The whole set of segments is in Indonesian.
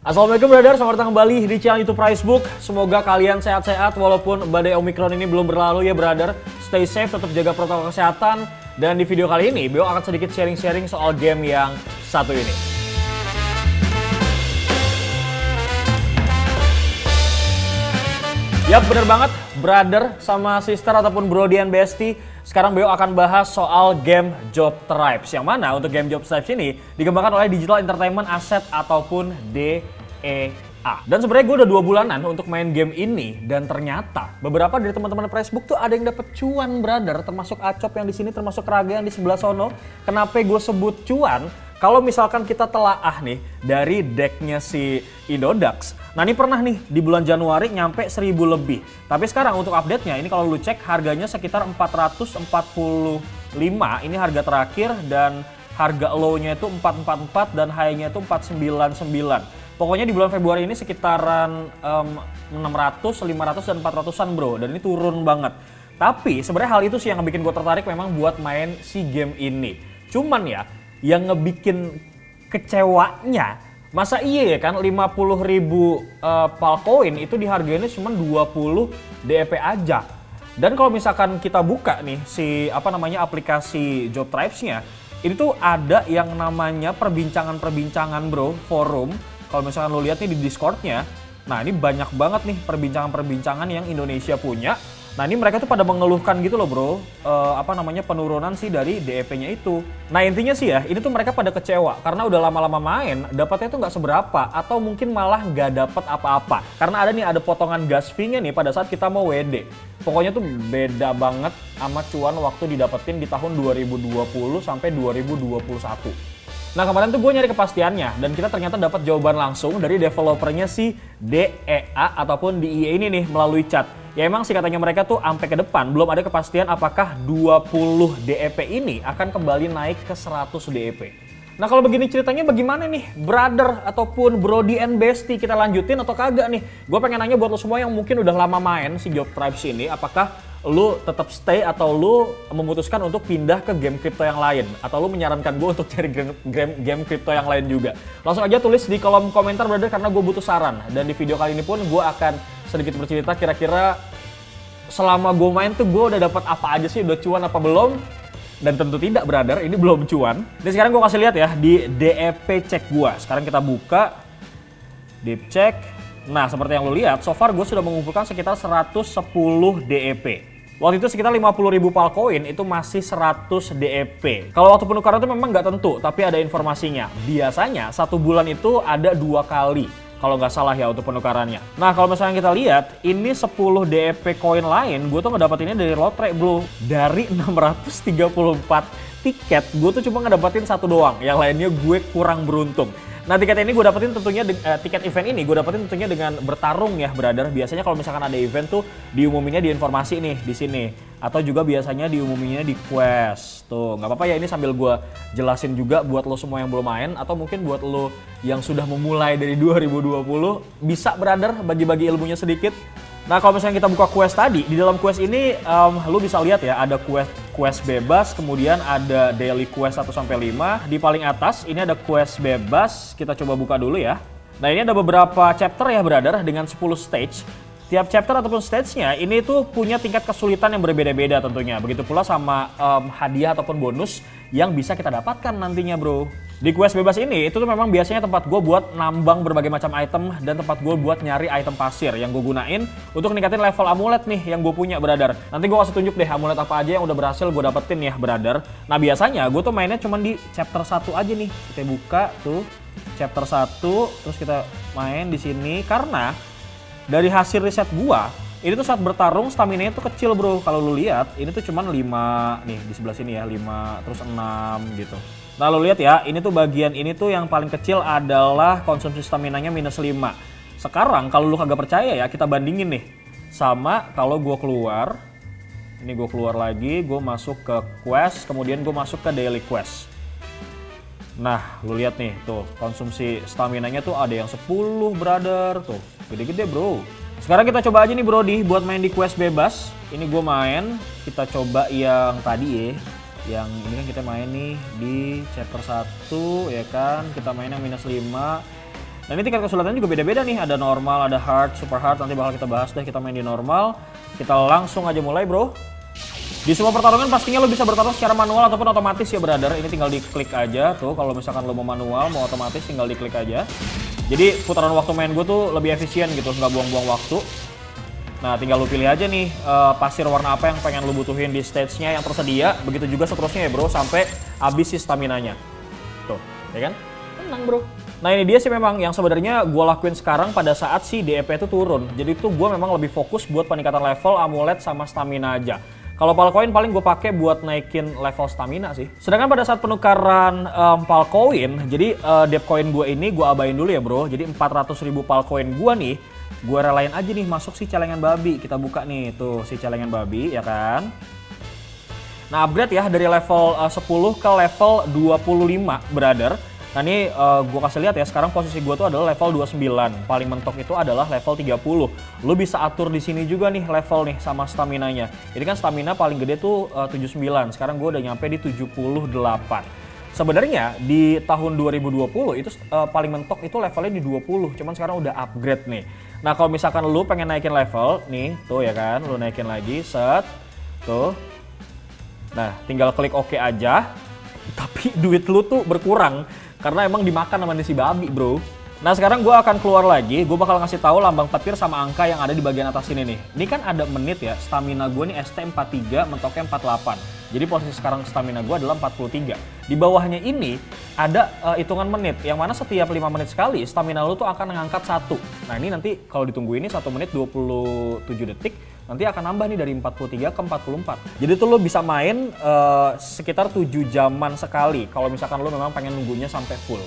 Assalamualaikum brother, selamat datang kembali di channel YouTube Pricebook. Semoga kalian sehat-sehat walaupun badai Omicron ini belum berlalu ya brother. Stay safe, tetap jaga protokol kesehatan. Dan di video kali ini, Beo akan sedikit sharing-sharing soal game yang satu ini. Yap, bener banget, brother sama sister ataupun brody and bestie. Sekarang Beo akan bahas soal game Job Tribes. Yang mana untuk game Job Tribes ini dikembangkan oleh Digital Entertainment Asset ataupun DEA. Dan sebenarnya gue udah 2 bulanan untuk main game ini. Dan ternyata beberapa dari teman-teman Pricebook tuh ada yang dapet cuan brother. Termasuk Acop yang di sini, termasuk Raga yang di sebelah sono. Kenapa gue sebut cuan? Kalau misalkan kita telaah nih dari decknya si Indodax. Nah ini pernah nih di bulan Januari nyampe 1000 lebih. Tapi sekarang untuk update-nya ini kalau lu cek harganya sekitar 445. Ini harga terakhir dan harga low-nya itu 444 dan high-nya itu 499. Pokoknya di bulan Februari ini sekitaran 600, 500 dan 400-an bro. Dan ini turun banget. Tapi sebenarnya hal itu sih yang bikin gue tertarik memang buat main si game ini. Cuman ya yang ngebikin kecewanya, masa iya ya kan 50.000 Palcoin itu dihargainya cuma 20 DEP aja. Dan kalau misalkan kita buka nih si aplikasi Job Tribes-nya, ini tuh ada yang namanya perbincangan-perbincangan bro, forum. Kalau misalkan lo lihat nih di Discord-nya, nah ini banyak banget nih perbincangan-perbincangan yang Indonesia punya. Nah ini mereka tuh pada mengeluhkan gitu loh bro, penurunan sih dari DEP-nya itu. Nah intinya sih ya, ini tuh mereka pada kecewa karena udah lama-lama main, dapatnya tuh nggak seberapa atau mungkin malah nggak dapat apa-apa. Karena ada potongan gas fee-nya nih pada saat kita mau WD. Pokoknya tuh beda banget sama cuan waktu didapetin di tahun 2020 sampai 2021. Nah kemarin tuh gue nyari kepastiannya dan kita ternyata dapat jawaban langsung dari developernya si DEA ataupun DEA ini nih melalui chat. Ya emang sih katanya mereka tuh sampai ke depan belum ada kepastian apakah 20 DEP ini akan kembali naik ke 100 DEP. Nah kalau begini ceritanya bagaimana nih brother ataupun brody and bestie, kita lanjutin atau kagak nih? Gue pengen nanya buat lo semua yang mungkin udah lama main si Job Tribes ini, apakah lu tetap stay atau lu memutuskan untuk pindah ke game crypto yang lain? Atau lu menyarankan gue untuk cari game crypto yang lain juga? Langsung aja tulis di kolom komentar brother karena gue butuh saran. Dan di video kali ini pun gue akan sedikit bercerita kira-kira selama gue main tuh gue udah dapat apa aja sih, udah cuan apa belum? Dan tentu tidak brother, ini belum cuan. Dan sekarang gue kasih lihat ya di DEP check gue. Sekarang kita buka deep check. Nah seperti yang lo lihat, so far gue sudah mengumpulkan sekitar 110 DEP. Waktu itu sekitar 50.000 Palcoin itu masih 100 DEP. Kalau waktu penukaran itu memang nggak tentu, tapi ada informasinya. Biasanya 1 bulan itu ada 2 kali. Kalau nggak salah ya untuk penukarannya. Nah kalau misalnya kita lihat, ini 10 DEP koin lain, gue tuh ngedapetinnya dari lotre bro. Dari 634 tiket, gue tuh cuma ngedapetin 1 doang. Yang lainnya gue kurang beruntung. Nah tiket ini gue dapetin tentunya, tiket event ini gue dapetin tentunya dengan bertarung ya brother. Biasanya kalau misalkan ada event tuh diumuminnya di informasi nih di sini. Atau juga biasanya diumuminnya di quest. Tuh nggak apa-apa ya, ini sambil gue jelasin juga buat lo semua yang belum main. Atau mungkin buat lo yang sudah memulai dari 2020. Bisa brother bagi-bagi ilmunya sedikit. Nah kalau misalnya kita buka quest tadi, di dalam quest ini lo bisa lihat ya ada quest bebas, kemudian ada daily quest 1-5. Di paling atas ini ada quest bebas, kita coba buka dulu ya. Nah ini ada beberapa chapter ya brother dengan 10 stage. Tiap chapter ataupun stage-nya ini tuh punya tingkat kesulitan yang berbeda-beda tentunya. Begitu pula sama hadiah ataupun bonus yang bisa kita dapatkan nantinya bro. Di quest bebas ini itu tuh memang biasanya tempat gue buat nambang berbagai macam item dan tempat gue buat nyari item pasir yang gue gunain untuk ningkatin level amulet nih yang gue punya brother. Nanti gue kasih tunjuk deh amulet apa aja yang udah berhasil gue dapetin ya brother. Nah biasanya gue tuh mainnya cuma di chapter 1 aja nih. Kita buka tuh chapter 1 terus kita main di sini karena dari hasil riset gue ini tuh saat bertarung stamina itu kecil bro. Kalau lu lihat ini tuh cuma 5 nih di sebelah sini ya, 5 terus 6 gitu. Nah lo lihat ya, ini tuh bagian ini tuh yang paling kecil adalah konsumsi staminanya -5. Sekarang kalau lu kagak percaya ya, kita bandingin nih sama kalau gue keluar. Ini gue keluar lagi, gue masuk ke quest, kemudian gue masuk ke daily quest. Nah lu lihat nih tuh konsumsi staminanya tuh ada yang 10 brother, tuh gede-gede bro. Sekarang kita coba aja nih brody buat main di quest bebas. Ini gue main, kita coba yang tadi ya. Yang ini kan kita main nih di chapter 1 ya kan, kita main yang -5. Nah ini tingkat kesulitannya juga beda-beda nih, ada normal, ada hard, super hard, nanti bakal kita bahas deh. Kita main di normal, kita langsung aja mulai bro. Di semua pertarungan pastinya lo bisa bertarung secara manual ataupun otomatis ya brother. Ini tinggal diklik aja tuh, kalau misalkan lo mau manual, mau otomatis tinggal diklik aja. Jadi putaran waktu main gue tuh lebih efisien gitu, nggak buang-buang waktu. Nah tinggal lo pilih aja nih pasir warna apa yang pengen lo butuhin di stage-nya yang tersedia. Begitu juga seterusnya ya bro, sampai habis si stamina-nya. Tuh, ya kan? Tenang bro. Nah ini dia sih memang yang sebenarnya gue lakuin sekarang pada saat si DEP itu turun. Jadi tuh gue memang lebih fokus buat peningkatan level, amulet, sama stamina aja. Kalau Palcoin paling gue pakai buat naikin level stamina sih. Sedangkan pada saat penukaran Palcoin, jadi Depcoin gue ini gue abain dulu ya bro. Jadi 400.000 Palcoin gue nih, gue relain aja nih masuk si celengan babi. Kita buka nih tuh si celengan babi ya kan. Nah upgrade ya dari level 10 ke level 25 brother. Nah ini gue kasih lihat ya, sekarang posisi gue tuh adalah level 29. Paling mentok itu adalah level 30. Lu bisa atur di sini juga nih level nih sama stamina-nya. Ini kan stamina paling gede tuh 79. Sekarang gue udah nyampe di 78. Sebenarnya di tahun 2020 itu paling mentok itu levelnya di 20. Cuman sekarang udah upgrade nih. Nah kalau misalkan lu pengen naikin level nih, tuh ya kan, lu naikin lagi, set, tuh. Nah tinggal klik OK aja. Tapi duit lu tuh berkurang. Karena emang dimakan sama si babi bro. Nah sekarang gue akan keluar lagi, gue bakal ngasih tahu lambang petir sama angka yang ada di bagian atas ini nih. Ini kan ada menit ya, stamina gue nih ST43, mentoknya 48. Jadi posisi sekarang stamina gue adalah 43. Di bawahnya ini ada hitungan menit, yang mana setiap 5 menit sekali stamina lu tuh akan mengangkat 1. Nah ini nanti kalau ditunggu ini 1 menit 27 detik, nanti akan nambah nih dari 43 ke 44. Jadi tuh lo bisa main sekitar 7 jaman sekali kalau misalkan lo memang pengen nunggunya sampai full.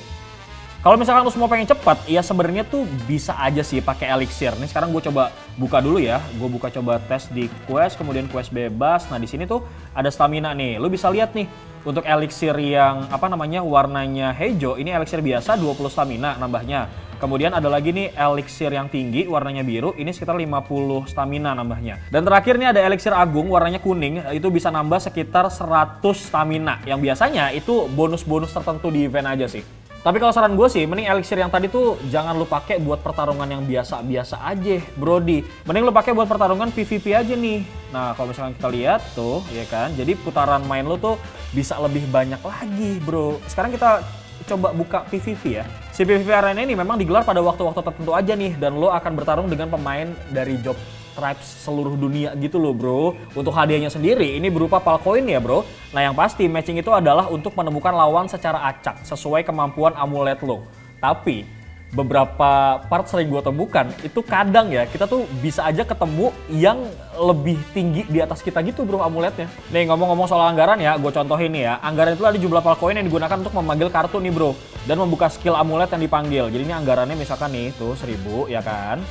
Kalau misalkan lo semua pengen cepat, ya sebenarnya tuh bisa aja sih pakai elixir. Nih sekarang gue coba buka dulu ya. Gue buka coba tes di quest, kemudian quest bebas. Nah di sini tuh ada stamina nih. Lo bisa lihat nih untuk elixir yang apa namanya warnanya hijau, ini elixir biasa 20 stamina nambahnya. Kemudian ada lagi nih elixir yang tinggi warnanya biru, ini sekitar 50 stamina nambahnya. Dan terakhir nih ada elixir agung warnanya kuning, itu bisa nambah sekitar 100 stamina. Yang biasanya itu bonus-bonus tertentu di event aja sih. Tapi kalau saran gue sih, mending elixir yang tadi tuh jangan lu pakai buat pertarungan yang biasa-biasa aja, brody. Mending lu pakai buat pertarungan PvP aja nih. Nah, kalau misalkan kita lihat tuh, ya kan. Jadi putaran main lu tuh bisa lebih banyak lagi, bro. Sekarang kita coba buka PvP ya. Si PvP Arena ini memang digelar pada waktu-waktu tertentu aja nih, dan lo akan bertarung dengan pemain dari Job Tribes seluruh dunia gitu loh bro. Untuk hadiahnya sendiri ini berupa Palcoin ya bro. Nah yang pasti matching itu adalah untuk menemukan lawan secara acak sesuai kemampuan amulet lo. Tapi beberapa part sering gue temukan itu kadang ya kita tuh bisa aja ketemu yang lebih tinggi di atas kita gitu bro amuletnya. Nih ngomong-ngomong soal anggaran ya, gue contohin nih ya. Anggaran itu ada jumlah Palcoin yang digunakan untuk memanggil kartu nih bro. Dan membuka skill amulet yang dipanggil. Jadi ini anggarannya misalkan nih tuh 1000 ya kan.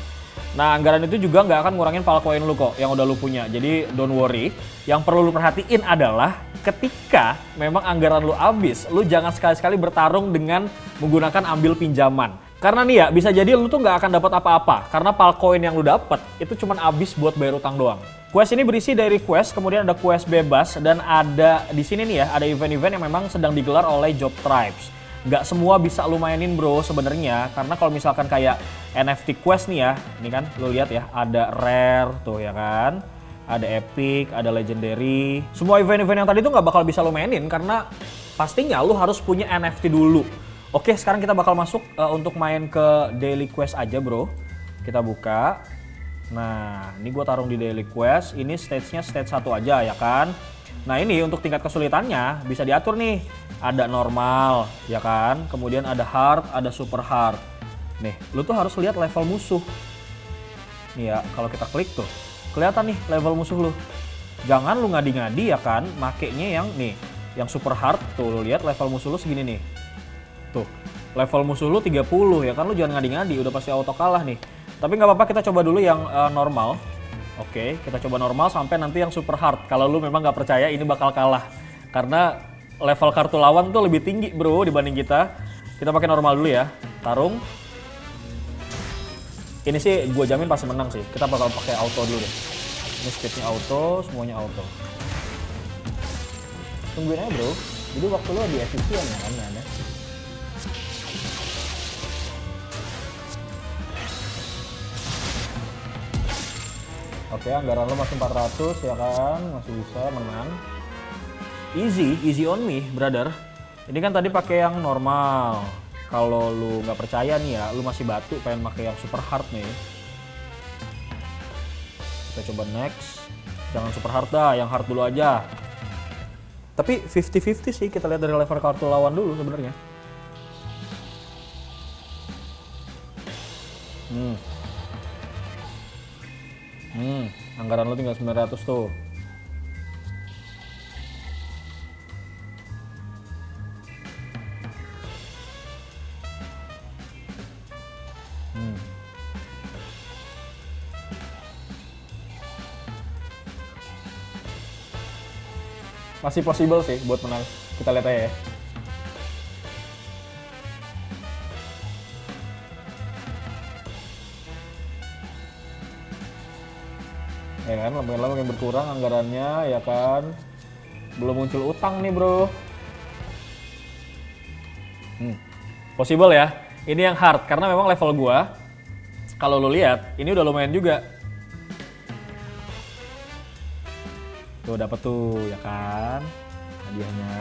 Nah anggaran itu juga nggak akan ngurangin Palcoin lu kok yang udah lu punya. Jadi don't worry. Yang perlu lu perhatiin adalah ketika memang anggaran lu habis, lu jangan sekali-sekali bertarung dengan menggunakan ambil pinjaman. Karena nih ya bisa jadi lu tuh nggak akan dapat apa-apa karena Palcoin yang lu dapat itu cuma habis buat bayar utang doang. Quest ini berisi dari quest, kemudian ada quest bebas dan ada di sini nih ya ada event-event yang memang sedang digelar oleh Job Tribes. Nggak semua bisa lu mainin bro sebenarnya karena kalau misalkan kayak NFT quest nih ya, ini kan lu lihat ya ada rare tuh ya kan, ada epic, ada legendary. Semua event-event yang tadi tuh nggak bakal bisa lu mainin karena pastinya lu harus punya NFT dulu. Oke sekarang kita bakal masuk untuk main ke daily quest aja bro. Kita buka. Nah ini gue taruh di daily quest, ini stage-nya stage 1 aja ya kan. Nah ini untuk tingkat kesulitannya bisa diatur nih. Ada normal ya kan, kemudian ada hard, ada super hard. Nih, lu tuh harus lihat level musuh. Nih ya, kalau kita klik tuh, kelihatan nih level musuh lu. Jangan lu ngadi-ngadi ya kan, makainya yang nih, yang super hard tuh lu lihat level musuh lu segini nih. Tuh, level musuh lu 30 ya kan, lu jangan ngadi-ngadi, udah pasti auto kalah nih. Tapi nggak apa-apa, kita coba dulu yang normal. Oke, kita coba normal sampai nanti yang super hard. Kalau lu memang nggak percaya ini bakal kalah. Karena level kartu lawan tuh lebih tinggi bro dibanding kita. Kita pakai normal dulu ya. Tarung. Ini sih gue jamin pasti menang sih. Kita bakal pakai auto dulu deh. Ini speednya auto, semuanya auto. Tungguin aja bro. Jadi waktu lu lebih efisien ya kan mainnya. Oke, anggaran lo masih 400 ya kan, masih bisa menang. Easy on me, brother. Ini kan tadi pakai yang normal. Kalau lu nggak percaya nih ya, lu masih batu pengen pakai yang super hard nih. Kita coba next. Jangan super hard dah, yang hard dulu aja. Tapi 50-50 sih, kita lihat dari level kartu lawan dulu sebenarnya. Anggaran lo tinggal 900 tuh. Masih possible sih buat menang. Kita lihat aja ya. Ya kan, lama-lama makin berkurang anggarannya, ya kan. Belum muncul utang nih, bro. Possible ya. Ini yang hard, karena memang level gua, kalau lo lihat, ini udah lumayan juga. Tuh, dapet tuh, ya kan, hadiahnya.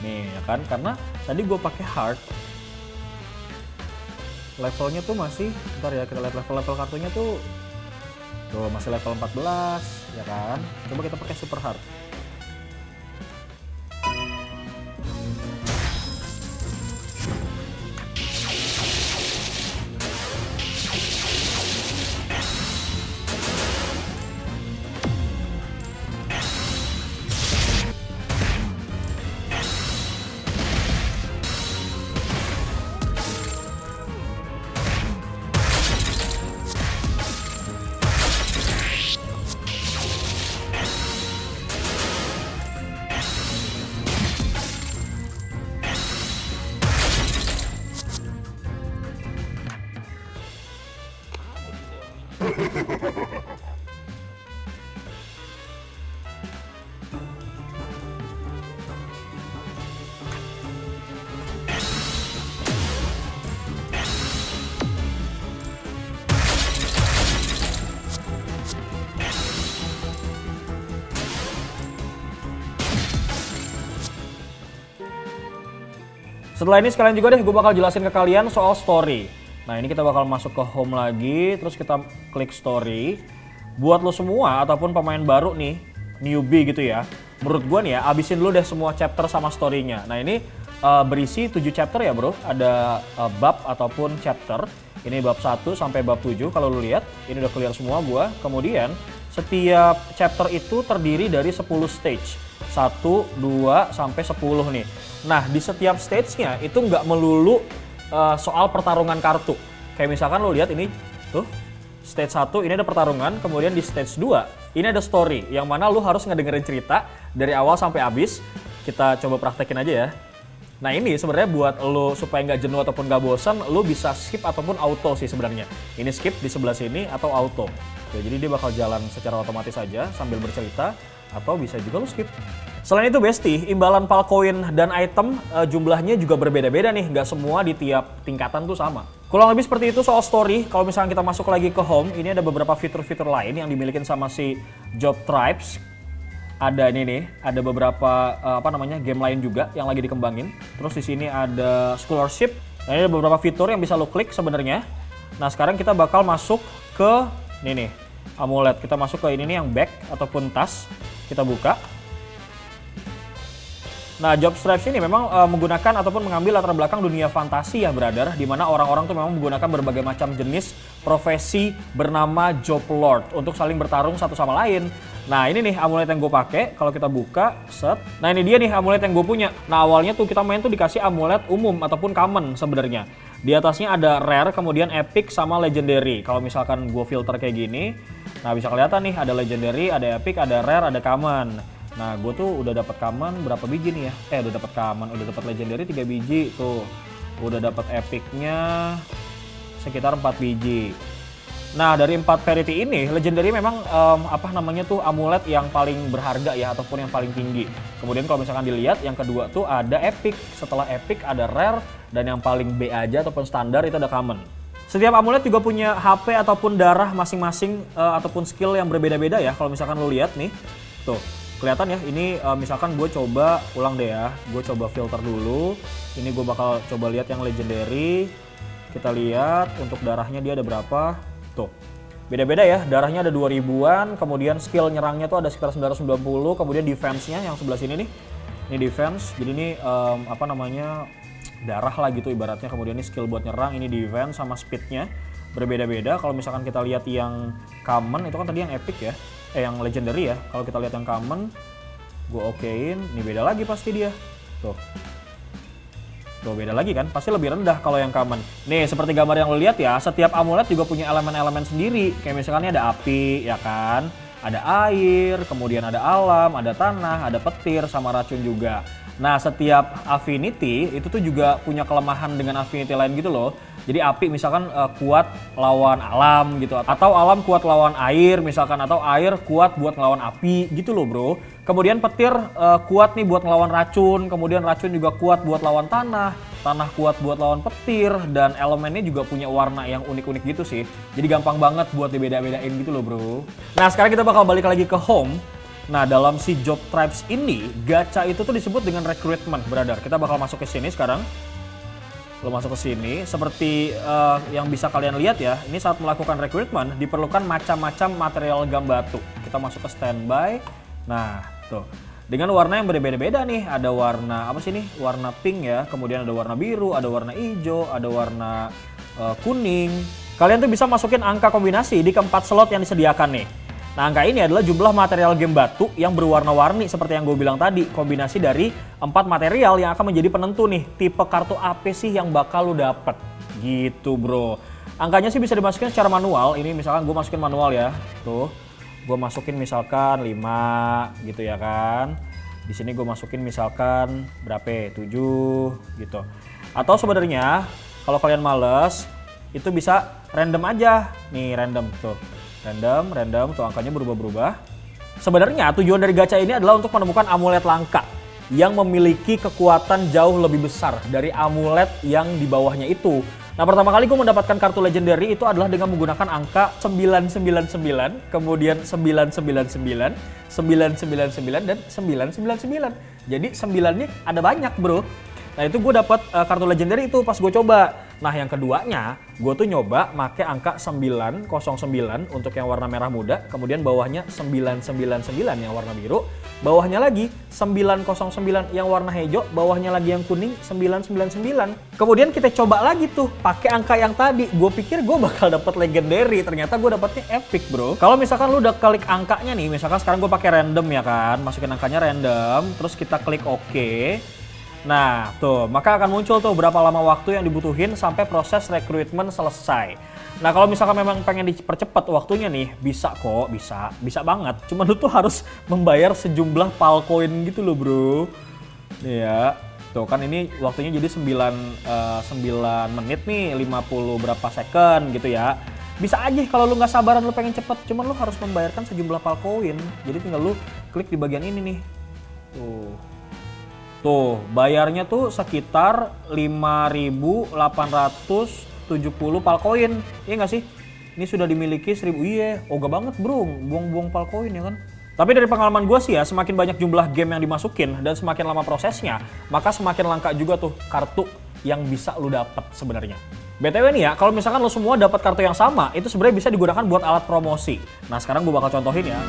Nih, ya kan, karena tadi gua pakai hard. Levelnya tuh masih, bentar ya, kita lihat level-level kartunya tuh masih level 14, ya kan. Coba kita pakai super hard. Setelah ini sekalian juga deh gue bakal jelasin ke kalian soal story. Nah ini kita bakal masuk ke home lagi, terus kita klik story. Buat lo semua ataupun pemain baru nih, newbie gitu ya, menurut gue nih ya, abisin dulu deh semua chapter sama story-nya. Nah ini berisi 7 chapter ya bro, ada bab ataupun chapter. Ini bab 1 sampai bab 7, kalau lo lihat ini udah clear semua gue. Kemudian setiap chapter itu terdiri dari 10 stage. 1, 2, sampai 10 nih. Nah di setiap stage-nya itu nggak melulu soal pertarungan kartu. Kayak misalkan lo lihat ini tuh, stage 1 ini ada pertarungan, kemudian di stage 2 ini ada story, yang mana lo harus ngedengerin cerita dari awal sampai habis. Kita coba praktekin aja ya. Nah ini sebenarnya buat lo supaya nggak jenuh ataupun nggak bosan, lo bisa skip ataupun auto sih sebenarnya. Ini skip di sebelah sini atau auto. Ya, jadi dia bakal jalan secara otomatis aja sambil bercerita, atau bisa juga lo skip. Selain itu Besti, imbalan Palcoin dan item jumlahnya juga berbeda-beda nih, nggak semua di tiap tingkatan tuh sama. Kurang lebih seperti itu soal story. Kalau misalnya kita masuk lagi ke home, ini ada beberapa fitur-fitur lain yang dimiliki sama si Job Tribes. Ada ini nih, ada beberapa game lain juga yang lagi dikembangin. Terus di sini ada scholarship. Nah, ini ada beberapa fitur yang bisa lo klik sebenarnya. Nah sekarang kita bakal masuk ke ini nih, amulet. Kita masuk ke ini nih yang bag ataupun tas. Kita buka. Nah, Job Stripes ini memang menggunakan ataupun mengambil latar belakang dunia fantasi ya, brother, di mana orang-orang tuh memang menggunakan berbagai macam jenis profesi bernama Job Lord untuk saling bertarung satu sama lain. Nah, ini nih amulet yang gue pakai. Kalau kita buka, set. Nah, ini dia nih amulet yang gue punya. Nah, awalnya tuh kita main tuh dikasih amulet umum ataupun common sebenarnya. Di atasnya ada rare, kemudian epic sama legendary. Kalau misalkan gue filter kayak gini, nah bisa kelihatan nih ada legendary, ada epic, ada rare, ada common. Nah, gue tuh udah dapat common berapa biji nih ya? Udah dapat common, udah dapat legendary 3 biji tuh. Udah dapat epicnya sekitar 4 biji. Nah, dari 4 rarity ini, legendary memang amulet yang paling berharga ya, ataupun yang paling tinggi. Kemudian kalau misalkan dilihat, yang kedua tuh ada epic. Setelah epic ada rare, dan yang paling B aja ataupun standar itu ada common. Setiap amulet juga punya HP ataupun darah masing-masing ataupun skill yang berbeda-beda ya. Kalau misalkan lo lihat nih, tuh kelihatan ya. Ini misalkan gue coba ulang deh ya. Gue coba filter dulu. Ini gue bakal coba lihat yang legendary. Kita lihat untuk darahnya dia ada berapa. Tuh, beda-beda ya. Darahnya ada 2000-an. Kemudian skill nyerangnya tuh ada sekitar 990. Kemudian defense-nya yang sebelah sini nih. Ini defense. Jadi ini apa namanya, darah lah gitu ibaratnya. Kemudian ini skill buat nyerang, ini defense sama speednya berbeda-beda. Kalau misalkan kita lihat yang common itu kan tadi yang epic ya, yang legendary ya. Kalau kita lihat yang common, gue okein, ini beda lagi pasti dia. Tuh beda lagi kan, pasti lebih rendah kalau yang common. Nih seperti gambar yang lo lihat ya, setiap amulet juga punya elemen-elemen sendiri. Kayak misalkan ini ada api ya kan, ada air, kemudian ada alam, ada tanah, ada petir, sama racun juga. Nah setiap affinity itu tuh juga punya kelemahan dengan affinity lain gitu loh. Jadi api misalkan kuat lawan alam gitu, atau alam kuat lawan air misalkan, atau air kuat buat ngelawan api gitu loh bro. Kemudian petir kuat nih buat ngelawan racun, kemudian racun juga kuat buat lawan tanah, tanah kuat buat lawan petir, dan elemennya juga punya warna yang unik-unik gitu sih. Jadi gampang banget buat dibeda-bedain gitu loh bro. Nah sekarang kita bakal balik lagi ke home. Nah dalam si job tribes ini, gacha itu tuh disebut dengan recruitment brother. Kita bakal masuk ke sini sekarang. Lo masuk ke sini, seperti yang bisa kalian lihat ya, ini saat melakukan recruitment diperlukan macam-macam material gam batu. Kita masuk ke standby. Nah tuh, dengan warna yang berbeda-beda nih. Ada warna apa sih nih? Warna pink ya, kemudian ada warna biru, ada warna hijau, ada warna kuning. Kalian tuh bisa masukin angka kombinasi di keempat slot yang disediakan nih. Nah angka ini adalah jumlah material game batu yang berwarna-warni seperti yang gue bilang tadi. Kombinasi dari 4 material yang akan menjadi penentu nih tipe kartu apa sih yang bakal lu dapet gitu bro. Angkanya sih bisa dimasukin secara manual. Ini misalkan gue masukin manual ya. Tuh gue masukin misalkan 5 gitu ya kan. Di sini gue masukin misalkan berapa? 7 gitu. Atau sebenarnya kalau kalian males itu bisa random aja. Nih random tuh. Random tuh angkanya berubah-berubah. Sebenarnya tujuan dari gacha ini adalah untuk menemukan amulet langka yang memiliki kekuatan jauh lebih besar dari amulet yang di bawahnya itu. Nah pertama kali gue mendapatkan kartu legendary itu adalah dengan menggunakan angka 999, kemudian 999, 999, dan 999. Jadi 9-nya ada banyak bro. Nah itu gue dapat kartu legendary itu pas gue coba. Nah yang keduanya gue tuh nyoba make angka 909 untuk yang warna merah muda, kemudian bawahnya 999 yang warna biru, bawahnya lagi 909 yang warna hijau, bawahnya lagi yang kuning 999. Kemudian kita coba lagi tuh pakai angka yang tadi. Gue pikir gue bakal dapat legendary, ternyata gue dapetnya epic bro. Kalau misalkan lu udah klik angkanya nih, misalkan sekarang gue pakai random ya kan, masukin angkanya random, terus kita klik OK. Nah tuh, maka akan muncul tuh berapa lama waktu yang dibutuhin sampai proses rekrutmen selesai. Nah kalau misalkan memang pengen dipercepat waktunya nih, bisa kok, bisa banget. Cuman lu tuh harus membayar sejumlah palcoin gitu loh bro. Nih ya, tuh kan ini waktunya jadi 9 menit nih, 50 berapa second gitu ya. Bisa aja kalau lu nggak sabaran lu pengen cepet, cuman lu harus membayarkan sejumlah palcoin. Jadi tinggal lu klik di bagian ini nih. Tuh, bayarnya tuh sekitar 5.870 palcoin. Iya nggak sih? Ini sudah dimiliki 1.000. Iya, ogah banget bro, buang-buang palcoin ya kan? Tapi dari pengalaman gue sih ya, semakin banyak jumlah game yang dimasukin dan semakin lama prosesnya, maka semakin langka juga tuh kartu yang bisa lu dapat sebenarnya. BTW nih ya, kalau misalkan lu semua dapat kartu yang sama, itu sebenarnya bisa digunakan buat alat promosi. Nah sekarang gue bakal contohin ya.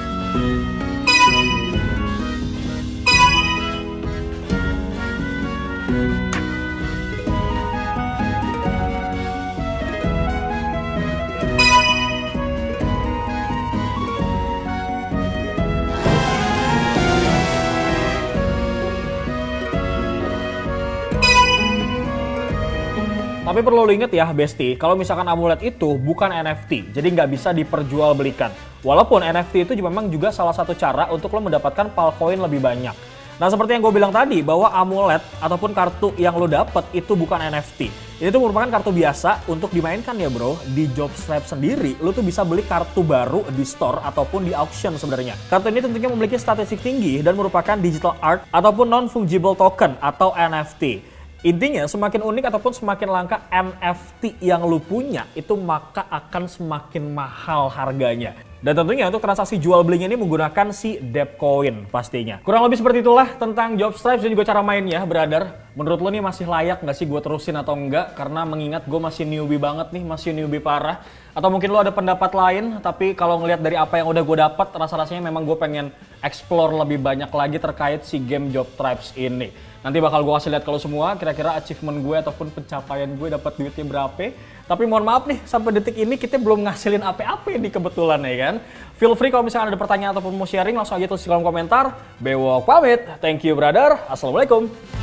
Tapi perlu lu inget ya Besti, kalau misalkan amulet itu bukan NFT, jadi nggak bisa diperjualbelikan. Walaupun NFT itu memang juga salah satu cara untuk lo mendapatkan palcoin lebih banyak. Nah seperti yang gue bilang tadi, bahwa amulet ataupun kartu yang lo dapet itu bukan NFT. Ini tuh merupakan kartu biasa untuk dimainkan ya bro. Di job trap sendiri, lo tuh bisa beli kartu baru di store ataupun di auction sebenarnya. Kartu ini tentunya memiliki statistik tinggi dan merupakan digital art ataupun non-fungible token atau NFT. Intinya semakin unik ataupun semakin langka NFT yang lu punya itu maka akan semakin mahal harganya. Dan tentunya untuk transaksi jual belinya ini menggunakan si Dapcoin pastinya. Kurang lebih seperti itulah tentang Job Stripes dan juga cara mainnya, brother. Menurut lo nih masih layak nggak sih gue terusin atau enggak? Karena mengingat gue masih newbie banget nih, masih newbie parah. Atau mungkin lo ada pendapat lain, tapi kalau ngelihat dari apa yang udah gue dapat, rasa-rasanya memang gue pengen explore lebih banyak lagi terkait si game Job Tribes ini. Nanti bakal gue kasih lihat kalau semua kira-kira achievement gue ataupun pencapaian gue dapat duitnya berapa. Tapi mohon maaf nih, sampai detik ini kita belum ngasilin apa-apa ini kebetulan ya kan. Feel free kalau misalnya ada pertanyaan ataupun mau sharing langsung aja tulis di kolom komentar. Bewok pamit. Thank you brother. Assalamualaikum.